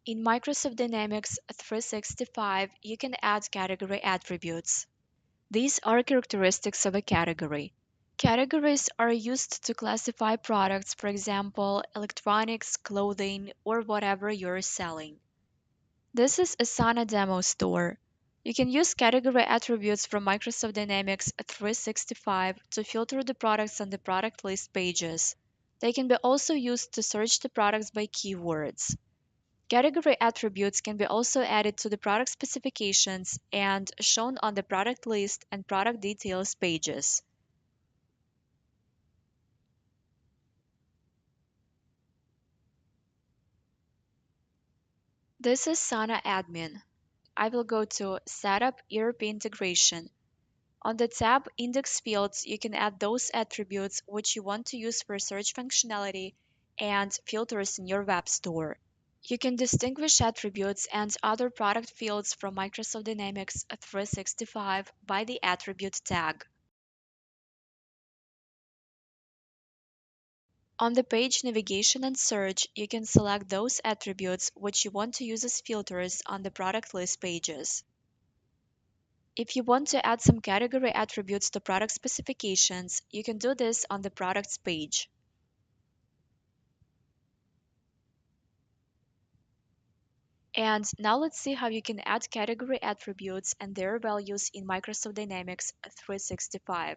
In Microsoft Dynamics 365, you can add category attributes. These are characteristics of a category. Categories are used to classify products, for example, electronics, clothing, or whatever you're selling. This is a Asana demo store. You can use category attributes from Microsoft Dynamics 365 to filter the products on the product list pages. They can be also used to search the products by keywords. Category attributes can be also added to the product specifications and shown on the product list and product details pages. This is Sana Admin. I will go to Setup ERP Integration. On the tab Index Fields, you can add those attributes which you want to use for search functionality and filters in your web store. You can distinguish attributes and other product fields from Microsoft Dynamics 365 by the attribute tag. On the page navigation and search, you can select those attributes which you want to use as filters on the product list pages. If you want to add some category attributes to product specifications, you can do this on the products page. And now let's see how you can add category attributes and their values in Microsoft Dynamics 365.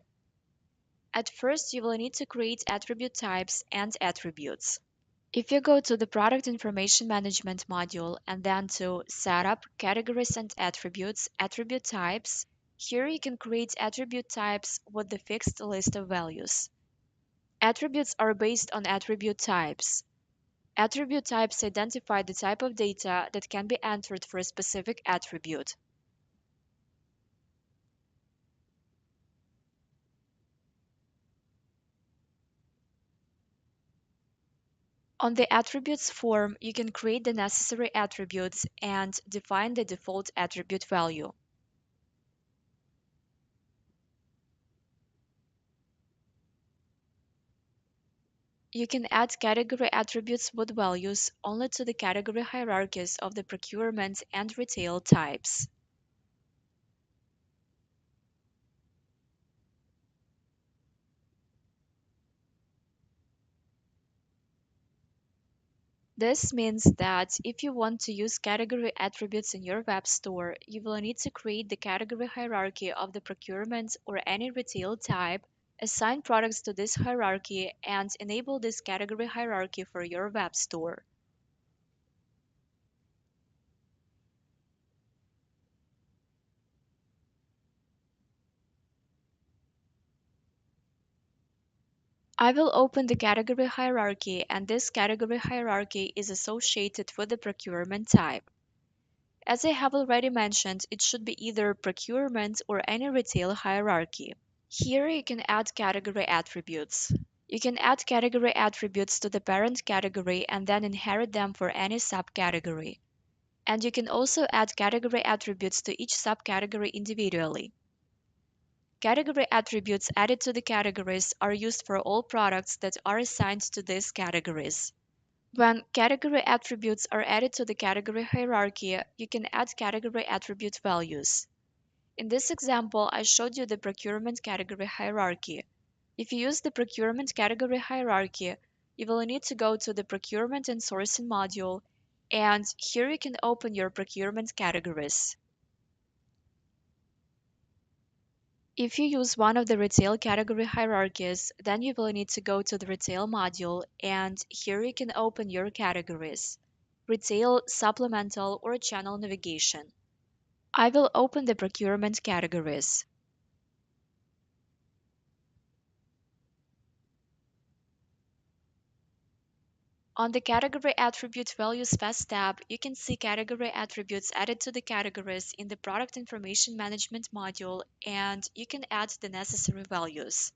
At first, you will need to create attribute types and attributes. If you go to the Product Information Management module and then to Setup, Categories and Attributes, Attribute Types, here you can create attribute types with the fixed list of values. Attributes are based on attribute types. Attribute types identify the type of data that can be entered for a specific attribute. On the Attributes form, you can create the necessary attributes and define the default attribute value. You can add category attributes with values only to the category hierarchies of the procurement and retail types. This means that if you want to use category attributes in your web store, you will need to create the category hierarchy of the procurement or any retail type, assign products to this hierarchy, and enable this category hierarchy for your web store. I will open the category hierarchy, and this category hierarchy is associated with the procurement type. As I have already mentioned, it should be either procurement or any retail hierarchy. Here you can add category attributes. You can add category attributes to the parent category and then inherit them for any subcategory. And you can also add category attributes to each subcategory individually. Category attributes added to the categories are used for all products that are assigned to these categories. When category attributes are added to the category hierarchy, you can add category attribute values. In this example, I showed you the procurement category hierarchy. If you use the procurement category hierarchy, you will need to go to the procurement and sourcing module, and here you can open your procurement categories. If you use one of the retail category hierarchies, then you will need to go to the retail module, and here you can open your categories: retail, supplemental, or channel navigation. I will open the procurement categories. On the Category Attribute Values Fast tab, you can see category attributes added to the categories in the Product Information Management module, and you can add the necessary values.